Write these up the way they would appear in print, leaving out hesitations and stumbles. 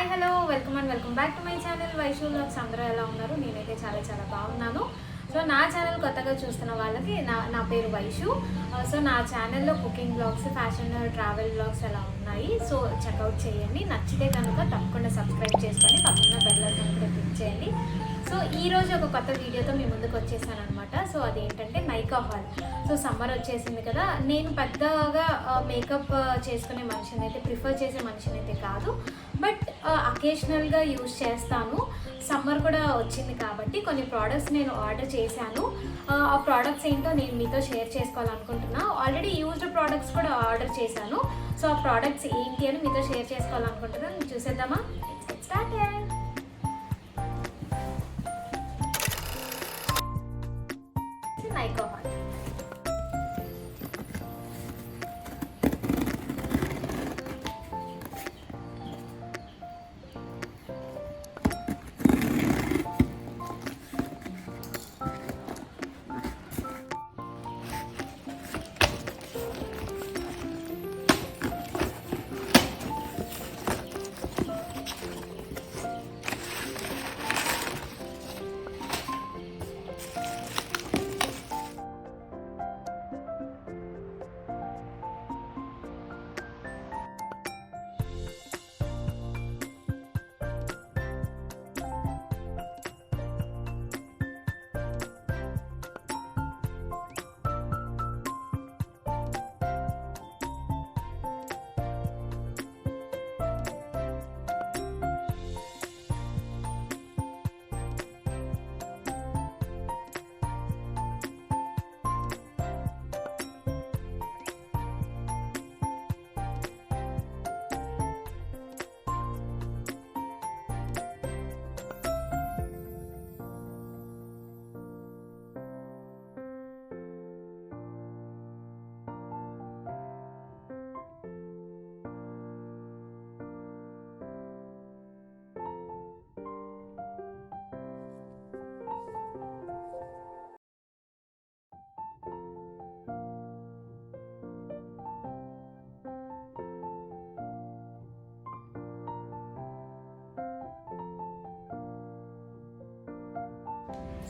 Hi hello welcome back to my channel Vaishu vlogs. అందరూ ఎలా ఉన్నారు? నేనైతే చాలా బాగున్నాను. సో నా ఛానల్ కొత్తగా చూస్తున్న వాళ్ళకి నా పేరు వైషు. సో నా ఛానల్లో cooking blogs, fashion, travel blogs అలా ఉన్నాయి. సో చెక్అవుట్ చేయండి. నచ్చితే కనుక తప్పకుండా సబ్స్క్రైబ్ చేసుకొని పక్కన బెల్ ఐకాన్ కూడా క్లిక్ చేయండి. సో ఈరోజు ఒక కొత్త వీడియోతో మీ ముందుకు వచ్చేసాను అనమాట. సో అదేంటంటే నైకా హాల్. సో సమ్మర్ వచ్చేసింది కదా, నేను పెద్దగా మేకప్ చేసుకునే మనిషిని అయితే ప్రిఫర్ చేసే మనిషిని అయితే కాదు, బట్ అకేషనల్గా యూజ్ చేస్తాను. సమ్మర్ కూడా వచ్చింది కాబట్టి కొన్ని ప్రోడక్ట్స్ నేను ఆర్డర్ చేశాను. ఆ ప్రోడక్ట్స్ ఏంటో నేను మీతో షేర్ చేసుకోవాలనుకుంటున్నా. ఆల్రెడీ యూజ్డ్ ప్రోడక్ట్స్ కూడా ఆర్డర్ చేశాను. సో ఆ ప్రోడక్ట్స్ ఏంటి అని మీతో షేర్ చేసుకోవాలనుకుంటున్నాను. చూసేద్దామా? Start. Nykaa hall.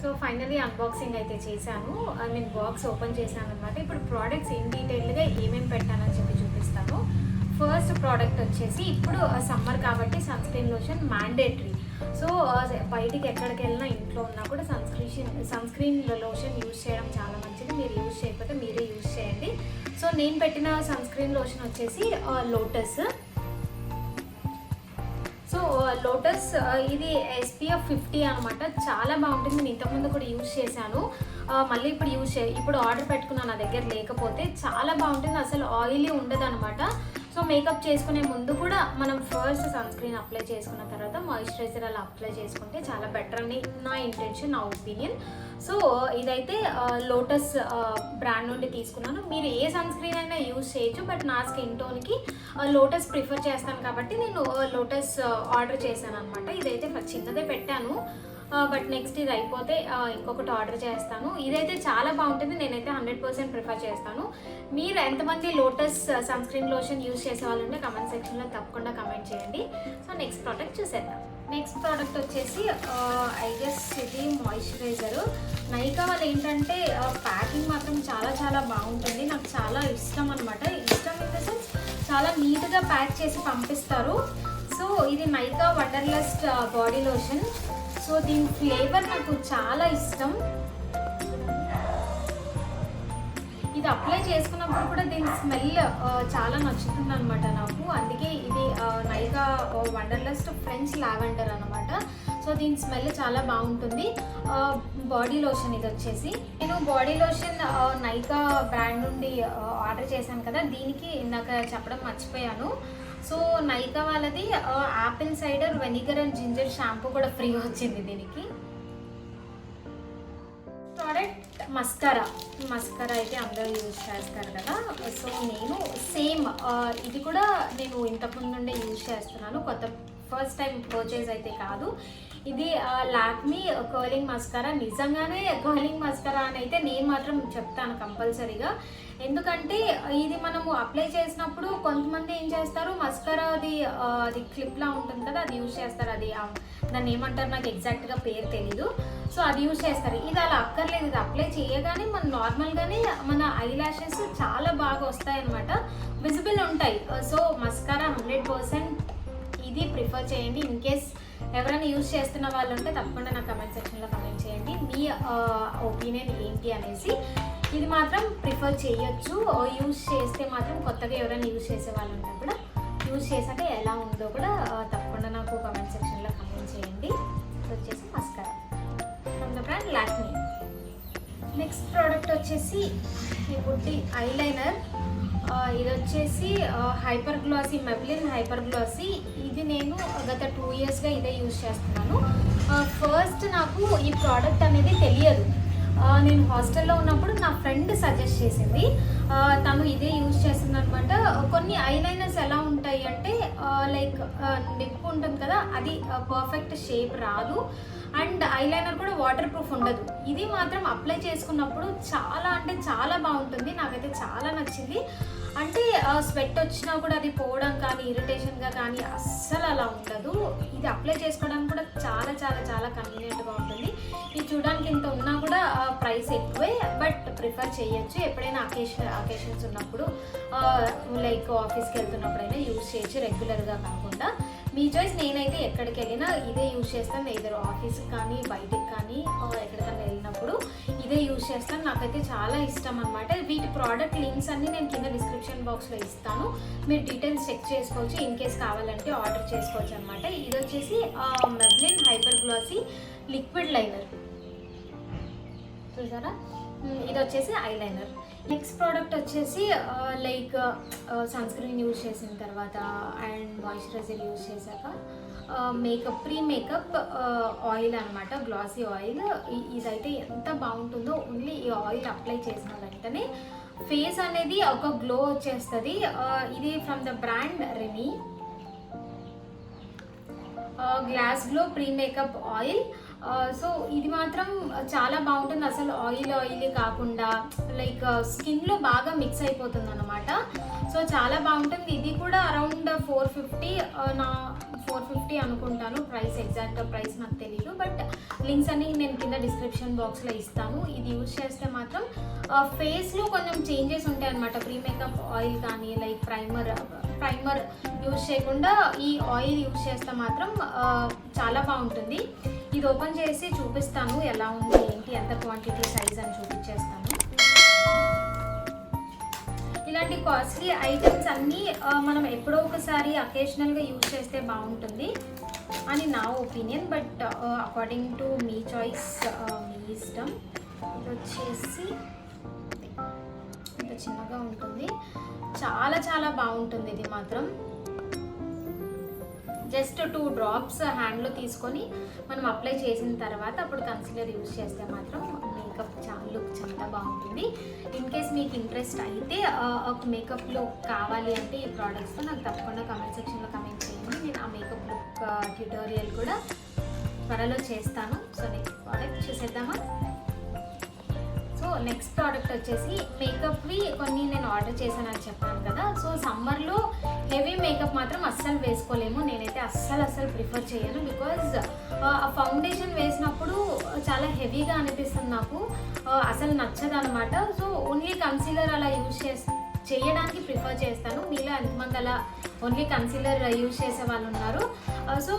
So finally unboxing అయితే చేశాను. బాక్స్ ఓపెన్ చేశాను అనమాట. ఇప్పుడు ప్రోడక్ట్స్ ఇన్ డీటెయిల్గా ఏమేమి పెట్టానని చెప్పి చూపిస్తాను. ఫస్ట్ ప్రోడక్ట్ వచ్చేసి, ఇప్పుడు సమ్మర్ కాబట్టి sunscreen lotion mandatory. So బయటికి ఎక్కడికి వెళ్ళినా ఇంట్లో ఉన్నా కూడా సన్ స్క్రీన్ లోషన్ యూజ్ చేయడం చాలా మంచిది. మీరు యూజ్ చేయకపోతే మీరే యూజ్ చేయండి. సో నేను పెట్టిన సన్ స్క్రీన్ లోషన్ వచ్చేసి లోటస్. సో లోటస్ ఇది SPF 50 అనమాట. చాలా బాగుంటుంది. నేను ఇంతకుముందు కూడా యూజ్ చేశాను. మళ్ళీ ఇప్పుడు ఆర్డర్ పెట్టుకున్నాను, నా దగ్గర లేకపోతే. చాలా బాగుంటుంది, అసలు ఆయిలీ ఉండదు అనమాట. సో మేకప్ చేసుకునే ముందు కూడా మనం ఫస్ట్ సన్ స్క్రీన్ అప్లై చేసుకున్న తర్వాత మాయిశ్చరైజర్ అలా అప్లై చేసుకుంటే చాలా బెటర్ అని నా ఇంటెన్షన్, నా ఒపీనియన్. సో ఇదైతే లోటస్ బ్రాండ్ నుండి తీసుకున్నాను. మీరు ఏ సన్ స్క్రీన్ అయినా యూజ్ చేయొచ్చు, బట్ నా స్కిన్ టోన్కి లోటస్ ప్రిఫర్ చేస్తాను కాబట్టి నేను లోటస్ ఆర్డర్ చేశాను అనమాట. ఇదైతే చిన్నదే పెట్టాను, బట్ నెక్స్ట్ ఇది అయిపోతే ఇంకొకటి ఆర్డర్ చేస్తాను. ఇదైతే చాలా బాగుంటుంది. నేనైతే 100% ప్రిఫర్ చేస్తాను. మీరు ఎంతమంది Lotus sunscreen lotion use చేసే వాళ్ళు ఉంటే కమెంట్ సెక్షన్లో తప్పకుండా కమెంట్ చేయండి. సో నెక్స్ట్ ప్రోడక్ట్ చూసేద్దాం. నెక్స్ట్ ప్రోడక్ట్ వచ్చేసి ఐ గెస్ ఇది మాయిశ్చరైజర్. నైకా వాళ్ళు ఏంటంటే ప్యాకింగ్ మాత్రం చాలా బాగుంటుంది. నాకు చాలా ఇష్టం అనమాట. ఇష్టం ఇన్ ద సెన్స్ చాలా నీట్గా ప్యాక్ చేసి పంపిస్తారు. సో ఇది నైకా వండర్లస్ట్ బాడీ లోషన్. సో దీని ఫ్లేవర్ నాకు చాలా ఇష్టం. ఇది అప్లై చేసుకున్నప్పుడు కూడా దీని స్మెల్ చాలా నచ్చుతుంది అనమాట నాకు. అందుకే ఇది నైకా వండర్లస్ట్ ఫ్రెంచ్ లావెండర్ అనమాట. సో దీని స్మెల్ చాలా బాగుంటుంది. బాడీ లోషన్ ఇది వచ్చేసి, నేను బాడీ లోషన్ నైకా బ్రాండ్ నుండి ఆర్డర్ చేశాను కదా, దీనికి ఇందాక చెప్పడం మర్చిపోయాను. సో నైకా వాళ్ళది Apple cider vinegar and ginger shampoo కూడా ఫ్రీగా వచ్చింది దీనికి. ప్రోడక్ట్ మస్కరా అయితే అందరూ యూజ్ చేస్తారు కదా. సో నేను సేమ్ ఇది కూడా నేను ఇంతకుముందు నుండే యూజ్ చేస్తున్నాను. కొత్త ఫస్ట్ టైం పర్చేజ్ అయితే కాదు. ఇది లాక్మీ కర్లింగ్ మస్కరా. నిజంగానే కర్లింగ్ మస్కరా అని అయితే నేను మాత్రం చెప్తాను కంపల్సరీగా. ఎందుకంటే ఇది మనము అప్లై చేసినప్పుడు కొంతమంది ఏం చేస్తారు, మస్కరా అది క్లిప్లా ఉంటుంది కదా, అది యూజ్ చేస్తారు. అది దాన్ని ఏమంటారు నాకు ఎగ్జాక్ట్గా పేరు తెలీదు. సో అది యూజ్ చేస్తారు. ఇది అలా అక్కర్లేదు. ఇది అప్లై చేయగానే మన నార్మల్గానే మన ఐ ల్యాషెస్ చాలా బాగా వస్తాయి అనమాట, విజిబుల్ ఉంటాయి. సో మస్కరా 100% ఇది ప్రిఫర్ చేయండి. ఇన్ కేస్ ఎవరైనా యూజ్ చేస్తున్న వాళ్ళు ఉంటే తప్పకుండా నా కమెంట్ సెక్షన్లో కమెంట్ చేయండి మీ ఒపీనియన్ ఏంటి అనేసి. ఇది మాత్రం ప్రిఫర్ చేయొచ్చు. యూజ్ చేస్తే మాత్రం కొత్తగా ఎవరైనా యూజ్ చేసే వాళ్ళు ఉంటే కూడా యూజ్ చేశాక ఎలా ఉందో కూడా తప్పకుండా నాకు కమెంట్ సెక్షన్లో కమెంట్ చేయండి. ఇది వచ్చేసి mascara from the brand Lakme. Next product వచ్చేసి ఈ బుడ్డి ఐలైనర్. ఇది వచ్చేసి hyper glossy, Maybelline hyper glossy. ఇది నేను గత 2 ఇయర్స్గా ఇదే యూజ్ చేస్తున్నాను. ఫస్ట్ నాకు ఈ ప్రోడక్ట్ అనేది తెలియదు. నేను హాస్టల్లో ఉన్నప్పుడు నా ఫ్రెండ్ సజెస్ట్ చేసింది. తను ఇదే యూజ్ చేస్తుంది అనమాట. కొన్ని ఐలైనర్స్ ఎలా ఉంటాయి అంటే లైక్ నిప్పు ఉంటుంది కదా, అది పర్ఫెక్ట్ షేప్ రాదు. అండ్ ఐలైనర్ కూడా వాటర్ ప్రూఫ్ ఉండదు. ఇది మాత్రం అప్లై చేసుకున్నప్పుడు చాలా అంటే చాలా బాగుంటుంది. నాకైతే చాలా నచ్చింది. అంటే స్వెట్ వచ్చినా కూడా అది పోవడం కానీ ఇరిటేషన్గా కానీ అస్సలు అలా ఉండదు. ఇది అప్లై చేసుకోవడానికి కూడా చాలా చాలా చాలా కన్వీనియంట్గా ఉంటుంది. ఇది చూడడానికి ఇంత ఉన్నా కూడా ప్రైస్ ఎక్కువే, బట్ ప్రిఫర్ చేయొచ్చు. ఎప్పుడైనా అకేషన్స్ ఉన్నప్పుడు లైక్ ఆఫీస్కి వెళ్తున్నప్పుడైనా యూజ్ చేయొచ్చు, రెగ్యులర్గా కాకుండా. మీ చాయిస్. నేనైతే ఎక్కడికి వెళ్ళినా ఇదే యూజ్ చేస్తాను. ఇద్దరు ఆఫీస్కి కానీ బయటికి కానీ ఎక్కడికైనా వెళ్ళినప్పుడు ఇదే యూజ్ చేస్తాను. నాకైతే చాలా ఇష్టం అనమాట. వీటి ప్రోడక్ట్ లింక్స్ అన్నీ నేను కింద డిస్క్రిప్షన్ బాక్స్లో ఇస్తాను. మీరు డీటెయిల్స్ చెక్ చేసుకోవచ్చు. ఇన్ కేస్ కావాలంటే ఆర్డర్ చేసుకోవచ్చు అనమాట. ఇది వచ్చేసి Maybelline hyper glossy liquid liner చూసారా. ఇది వచ్చేసి ఐలైనర్. నెక్స్ట్ ప్రోడక్ట్ వచ్చేసి లైక్ సన్ స్క్రీన్ యూజ్ చేసిన తర్వాత అండ్ మాయిశ్చరైజర్ యూజ్ చేశాక ప్రీ మేకప్ ఆయిల్ అనమాట, గ్లాసీ ఆయిల్. ఇదైతే ఎంత బాగుంటుందో. ఓన్లీ ఈ ఆయిల్ అప్లై చేసిన వెంటనే ఫేస్ అనేది ఒక గ్లో వచ్చేస్తుంది. ఇది from the brand rainy glass glow pre makeup oil. So ఇది మాత్రం చాలా బాగుంటుంది. అసలు ఆయిలీ కాకుండా లైక్ స్కిన్లో బాగా మిక్స్ అయిపోతుంది అనమాట. సో చాలా బాగుంటుంది. ఇది కూడా అరౌండ్ 450 450 అనుకుంటాను. ప్రైస్ ఎగ్జాక్ట్ ప్రైస్ నాకు తెలియదు, బట్ లింక్స్ అన్ని నేను కింద డిస్క్రిప్షన్ బాక్స్లో ఇస్తాను. ఇది యూజ్ చేస్తే మాత్రం ఫేస్లో కొంచెం చేంజెస్ ఉంటాయి అనమాట. ప్రీ మేకప్ ఆయిల్ కానీ లైక్ ప్రైమర్ యూజ్ చేయకుండా ఈ ఆయిల్ యూజ్ చేస్తే మాత్రం చాలా బాగుంటుంది. ఇది ఓపెన్ చేసి చూపిస్తాను ఎలా ఉంది ఏంటి, ఎంత క్వాంటిటీ సైజ్ అని చూపించేస్తాను. ఇలాంటి కాస్ట్లీ ఐటమ్స్ అన్నీ మనం ఎప్పుడో ఒకసారి అకేషనల్గా యూజ్ చేస్తే బాగుంటుంది అని నా ఒపీనియన్, బట్ అకార్డింగ్ టు మీ చాయిస్, మీ ఇష్టం. ఇది వచ్చేసి ఇంత చిన్నగా ఉంటుంది. చాలా చాలా బాగుంటుంది. ఇది మాత్రం జస్ట్ 2 డ్రాప్స్ హ్యాండ్లో తీసుకొని మనం అప్లై చేసిన తర్వాత అప్పుడు కన్సీలర్ యూజ్ చేస్తే మాత్రం మేకప్ లుక్ చాలా బాగుంటుంది. ఇన్ కేస్ మీకు ఇంట్రెస్ట్ అయితే ఒక మేకప్ లుక్ కావాలి అంటే ఈ ప్రోడక్ట్స్తో నాకు తప్పకుండా కమెంట్ సెక్షన్లో కమెంట్ చేయండి. నేను ఆ మేకప్ లుక్ ట్యూటోరియల్ కూడా త్వరలో చేస్తాను. సో నెక్స్ట్ ప్రోడక్ట్ చూసేద్దామా. సో నెక్స్ట్ ప్రోడక్ట్ వచ్చేసి మేకప్వి కొన్ని నేను ఆర్డర్ చేశానని చెప్పాను కదా. సో సమ్మర్లో హెవీ మేకప్ మాత్రం అస్సలు వేసుకోలేము. నేనైతే అస్సలు ప్రిఫర్ చేయను. బికాజ్ ఆ ఫౌండేషన్ వేసినప్పుడు చాలా హెవీగా అనిపిస్తుంది నాకు, అసలు నచ్చదు అనమాట. సో ఓన్లీ కన్సీలర్ అలా యూజ్ చేయడానికి ప్రిఫర్ చేస్తాను. మీలో ఎంతమంది అలా ఓన్లీ కన్సీలర్ యూజ్ చేసే వాళ్ళు ఉన్నారు? సో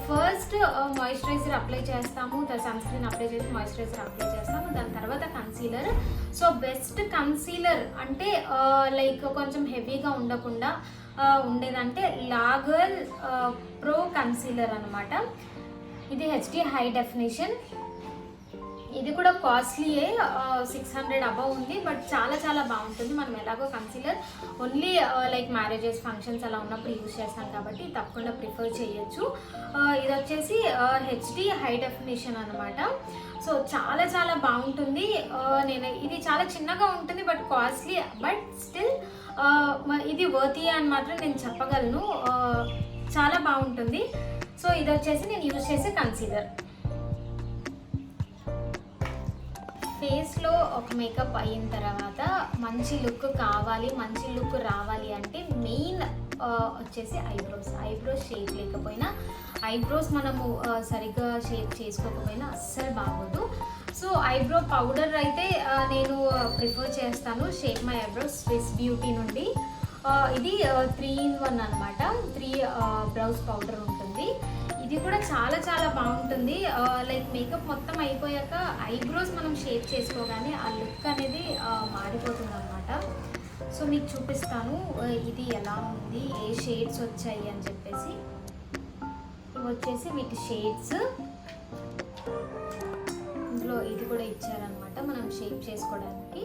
ఫస్ట్ మాయిశ్చరైజర్ అప్లై చేస్తాము, సన్ స్క్రీన్ అప్లై చేసి మాయిశ్చరైజర్ అప్లై చేస్తాము, దాని తర్వాత కన్సీలర్. సో బెస్ట్ కన్సీలర్ అంటే లైక్ కొంచెం హెవీగా ఉండకుండా ఉండేదంటే లాగర్ ప్రో కన్సీలర్ అనమాట. ఇది HD హై డెఫినేషన్. ఇది కూడా కాస్ట్లీయే, 600 అబవ్ ఉంది, బట్ చాలా చాలా బాగుంటుంది. మనం ఎలాగో concealer only like marriages functions అలా ఉన్నప్పుడు యూజ్ చేస్తాం కాబట్టి తప్పకుండా ప్రిఫర్ చేయొచ్చు. ఇది వచ్చేసి HD హై డెఫినేషన్ అనమాట. సో చాలా చాలా బాగుంటుంది. ఇది చాలా చిన్నగా ఉంటుంది బట్ కాస్ట్లీ, బట్ స్టిల్ ఇది వర్తీ అని మాత్రం నేను చెప్పగలను. చాలా బాగుంటుంది. ఇది వచ్చేసి నేను యూజ్ చేసే కన్సీలర్. ఫేస్లో ఒక మేకప్ అయిన తర్వాత మంచి లుక్ కావాలి, మంచి లుక్ రావాలి అంటే మెయిన్ వచ్చేసి ఐబ్రోస్ షేప్ లేకపోయినా, ఐబ్రోస్ మనము సరిగ్గా షేప్ చేసుకోకపోయినా అస్సలు బాగోదు. సో ఐబ్రో పౌడర్ అయితే నేను ప్రిఫర్ చేస్తాను shape my eyebrows Swiss beauty నుండి. ఇది 3-in-1 అనమాట. 3 బ్రౌజ్ పౌడర్ ఉంటుంది. ఇది కూడా చాలా చాలా బాగుంటుంది. లైక్ మేకప్ మొత్తం అయిపోయాక ఐబ్రోస్ మనం షేప్ చేసుకోగానే ఆ లుక్ అనేది మారిపోతుంది అనమాట. సో మీకు చూపిస్తాను ఇది ఎలా ఉంది, ఏ షేడ్స్ వచ్చాయి అని చెప్పేసి. ఇవి వచ్చేసి వీటి షేడ్స్. ఇందులో ఇది కూడా ఇచ్చారనమాట మనం షేప్ చేసుకోవడానికి.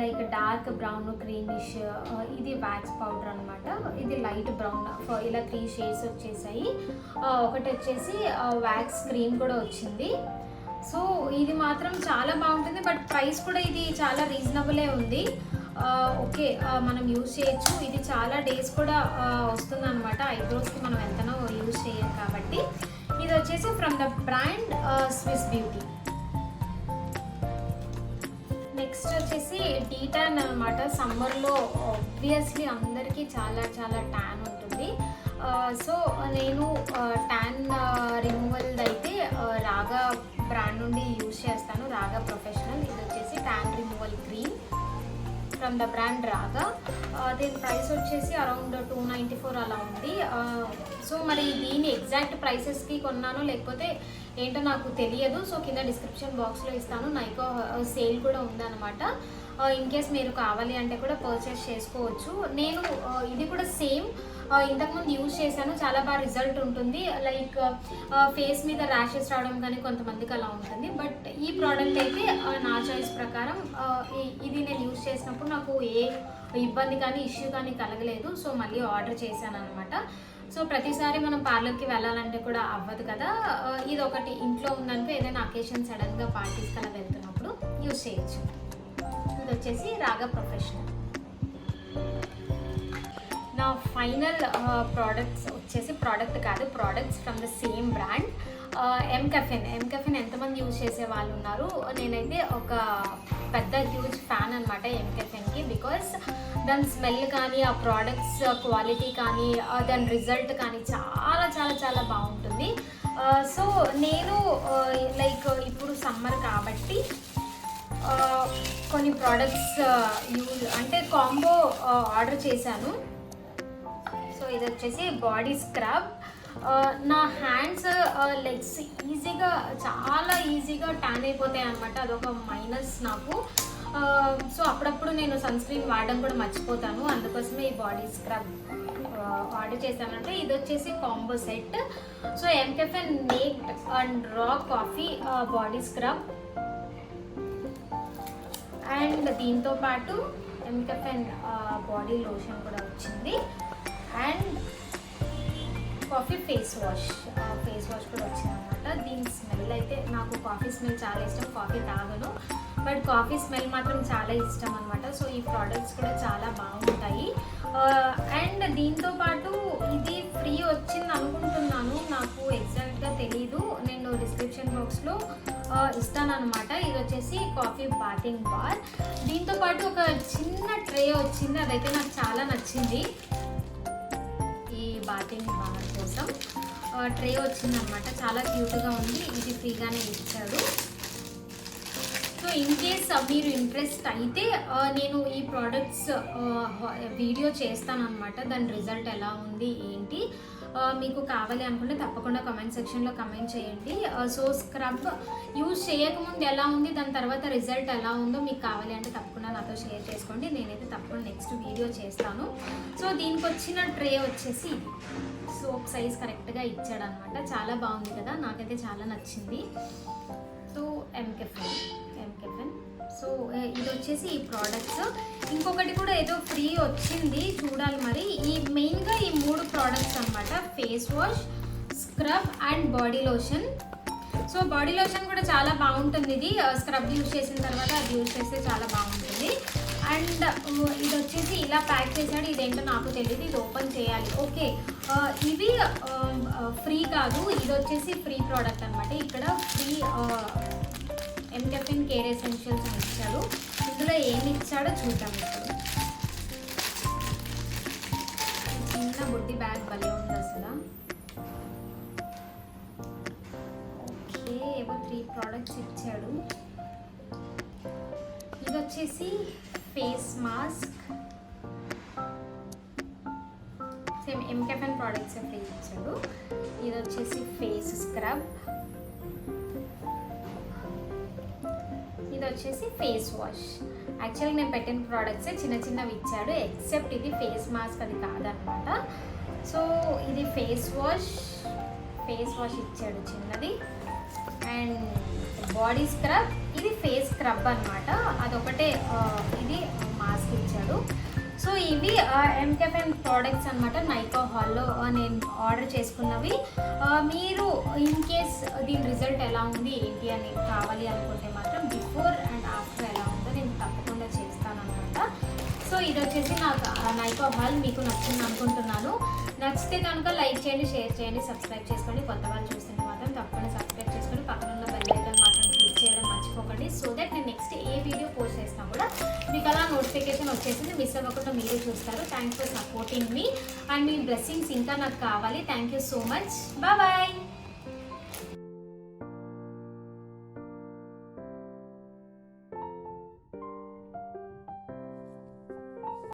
లైక్ డార్క్ బ్రౌన్, క్రీమిష్, ఇది వ్యాక్స్ పౌడర్ అనమాట. ఇది లైట్ బ్రౌన్. ఇలా 3 షేడ్స్ వచ్చేసాయి. ఒకటి వచ్చేసి వ్యాక్స్ క్రీమ్ కూడా వచ్చింది. సో ఇది మాత్రం చాలా బాగుంటుంది. బట్ ప్రైస్ కూడా ఇది చాలా రీజనబులే ఉంది. ఓకే, మనం యూజ్ చేయొచ్చు. ఇది చాలా డేస్ కూడా వస్తుంది అనమాట. ఐబ్రోస్కి మనం ఎంతనో యూజ్ చేయం కాబట్టి. ఇది వచ్చేసి from the brand Swiss beauty. Next వచ్చేసి డీటాన్ అనమాట. సమ్మర్లో ఆబ్వియస్లీ అందరికీ చాలా చాలా ట్యాన్ ఉంటుంది. సో నేను ట్యాన్ రిమూవల్ అయితే రాగా బ్రాండ్ నుండి యూజ్ చేస్తాను. రాగా ప్రొఫెషనల్. ఇది వచ్చేసి tan removal cream from the brand రాగా. దీని ప్రైస్ వచ్చేసి అరౌండ్ 294 అలా ఉంది. సో మరి దీని ఎగ్జాక్ట్ ప్రైసెస్కి కొన్నాను లేకపోతే ఏంటో నాకు తెలియదు. సో కింద డిస్క్రిప్షన్ బాక్స్లో ఇస్తాను. నైకా సేల్ కూడా ఉందన్నమాట. ఇన్ కేస్ మీరు కావాలి అంటే కూడా పర్చేస్ చేసుకోవచ్చు. నేను ఇది కూడా సేమ్ ఇంతకుముందు యూజ్ చేశాను. చాలా బాగా రిజల్ట్ ఉంటుంది. లైక్ ఫేస్ మీద ర్యాషెస్ రావడం కానీ కొంతమందికి అలా ఉంటుంది. బట్ ఈ ప్రోడక్ట్ అయితే నా చాయిస్ ప్రకారం ఇది నేను యూజ్ చేసినప్పుడు నాకు ఏ ఇబ్బంది కానీ ఇష్యూ కానీ కలగలేదు. సో మళ్ళీ ఆర్డర్ చేశాను అనమాట. సో ప్రతిసారి మనం పార్లర్కి వెళ్ళాలంటే కూడా అవ్వదు కదా. ఇది ఒకటి ఇంట్లో ఉందనుకో ఏదైనా అకేషన్ సడన్గా పార్టీస్కి అలా వెళ్తున్నప్పుడు యూజ్ చేయొచ్చు. ఇది వచ్చేసి రాగా ప్రొఫెషనల్. నా ఫైనల్ ప్రోడక్ట్స్ వచ్చేసి products from the same brand mCaffeine. ఎంతమంది యూజ్ చేసే వాళ్ళు ఉన్నారు? నేనైతే ఒక పెద్ద హ్యూజ్ ఫ్యాన్ అనమాట ఎంకెఫెన్కి. బికాస్ దాని స్మెల్ కానీ, ఆ ప్రోడక్ట్స్ క్వాలిటీ కానీ, దాని రిజల్ట్ కానీ చాలా చాలా చాలా బాగుంటుంది. సో నేను లైక్ ఇప్పుడు సమ్మర్ కాబట్టి కొన్ని ప్రోడక్ట్స్ అంటే కాంబో ఆర్డర్ చేశాను. సో ఇది వచ్చేసి బాడీ స్క్రబ్. నా హ్యాండ్స్ లెగ్స్ చాలా ఈజీగా ట్యాన్ అయిపోతాయి అనమాట. అదొక మైనస్ నాకు. సో అప్పుడప్పుడు నేను సన్ స్క్రీన్ వాడడం కూడా మర్చిపోతాను. అందుకోసమే ఈ బాడీ స్క్రబ్ ఆర్డర్ చేశానంటే. ఇది వచ్చేసి combo set. So mCaffeine naked and raw coffee body scrub and దీంతో పాటు ఎంకెఫెన్ బాడీ లోషన్ కూడా వచ్చింది. అండ్ కాఫీ ఫేస్ వాష్ కూడా వచ్చింది అనమాట. దీని స్మెల్ అయితే నాకు కాఫీ స్మెల్ చాలా ఇష్టం. కాఫీ తాగను బట్ కాఫీ స్మెల్ మాత్రం చాలా ఇష్టం అనమాట. సో ఈ ప్రోడక్ట్స్ కూడా చాలా బాగుంటాయి. అండ్ దీంతో పాటు ఇది ఫ్రీ వచ్చింది అనుకుంటున్నాను. నాకు ఎగ్జాక్ట్గా తెలీదు. నేను డిస్క్రిప్షన్ బాక్స్లో ఇస్తానన్నమాట. ఇది వచ్చేసి కాఫీ బాతింగ్ బార్. దీంతో పాటు ఒక చిన్న ట్రే వచ్చింది. అదైతే నాకు చాలా నచ్చింది. ఈ బాతింగ్ బార్ కోసం ట్రే వచ్చిందనమాట. చాలా క్యూట్గా ఉంది. ఇది ఫ్రీగానే ఇచ్చాడు. సో ఇన్ కేస్ మీరు ఇంట్రెస్ట్ అయితే నేను ఈ ప్రోడక్ట్స్ వీడియో చేస్తానన్నమాట. దాని రిజల్ట్ ఎలా ఉంది ఏంటి మీకు కావాలి అనుకుంటే తప్పకుండా కమెంట్ సెక్షన్లో కమెంట్ చేయండి. సో స్క్రబ్ యూజ్ చేయకముందు ఎలా ఉంది, దాని తర్వాత రిజల్ట్ ఎలా ఉందో మీకు కావాలి అంటే తప్పకుండా నాతో షేర్ చేసుకోండి. నేనైతే తప్పకుండా నెక్స్ట్ వీడియో చేస్తాను. సో దీనికి వచ్చిన ట్రే వచ్చేసి ఇది సోప్ సైజ్ కరెక్ట్గా ఇచ్చాడనమాట. చాలా బాగుంది కదా, నాకైతే చాలా నచ్చింది. సో ఎంకెఫెన్. సో ఇది వచ్చేసి ఈ ప్రోడక్ట్స్. ఇంకొకటి కూడా ఏదో ఫ్రీ వచ్చింది, చూడాలి మరి. ఈ మెయిన్గా ఈ 3 ప్రోడక్ట్స్ అనమాట. Face wash, scrub and body lotion. So body lotion కూడా చాలా బాగుంటుంది. ఇది స్క్రబ్ యూజ్ చేసిన తర్వాత అది యూజ్ చేస్తే చాలా బాగుంటుంది. అండ్ ఇది వచ్చేసి ఇలా ప్యాక్ చేశాడు. ఇదేంటో నాకు తెలియదు, ఇది ఓపెన్ చేయాలి. ఓకే, ఇవి ఫ్రీ కాదు, ఇది వచ్చేసి ఫ్రీ ప్రోడక్ట్ అనమాట. ఇక్కడ ఫ్రీ ఎంకెఫిన్ కేర్ ఎసెన్షియల్స్ అని ఇచ్చాడు. ఇందులో ఏమి ఇచ్చాడో చూద్దాం. ఇప్పుడు చిన్న బుడ్డి బ్యాగ్ భలే ఉంది అసలు. ఓకే, ఏవో 3 ప్రోడక్ట్స్ ఇచ్చాడు. ఇది వచ్చేసి face mask, same mCaffeine products free ఇచ్చాడు. ఇది వచ్చేసి ఫేస్ స్క్రబ్, ఇది వచ్చేసి ఫేస్ వాష్. యాక్చువల్గా నేను పెట్టిన ప్రోడక్ట్సే చిన్న చిన్నవి ఇచ్చాడు, ఎక్సెప్ట్ ఇది ఫేస్ మాస్క్ అది కాదనమాట. సో ఇది ఫేస్ వాష్ ఇచ్చాడు చిన్నది. అండ్ బాడీ స్క్రబ్, ఇది ఫేస్ స్క్రబ్ అనమాట, అదొకటే. ఇది మాస్క్ ఇచ్చాడు. సో ఇవి ఎంకెఫెన్ ప్రోడక్ట్స్ అనమాట, నైకా హాల్లో నేను ఆర్డర్ చేసుకున్నవి. మీరు ఇన్ కేస్ దీని రిజల్ట్ ఎలా ఉంది ఏంటి అని కావాలి అనుకుంటే మాత్రం బిఫోర్ అండ్ ఆఫ్టర్ ఎలా ఉందో నేను తప్పకుండా చేస్తాను అనమాట. సో ఇది వచ్చేసి నాకు నైకా హాల్ మీకు నచ్చింది అనుకుంటున్నాను. నచ్చితే కనుక లైక్ చేయండి, షేర్ చేయండి, సబ్స్క్రైబ్ చేసుకోండి. కొత్త వాళ్ళు చూస్తుంటే మాత్రం తప్పకుండా సబ్స్క్రైబ్ చేసుకొని పక్కన ఉన్న బెల్ ఐకాన్ మాత్రం క్లిక్ చేయడం మర్చిపోకండి. సో దట్ నేను నెక్స్ట్ ఏ వీడియో పోస్ట్ చేసినా కూడా మీకు అలా నోటిఫికేషన్ వచ్చేసింది, మిస్ అవ్వకుండా మీరే చూస్తారు. థ్యాంక్స్ ఫర్ సపోర్టింగ్ మీ అండ్ మీ బ్లెస్సింగ్స్ ఇంకా నాకు కావాలి. Thank you so much. Bye.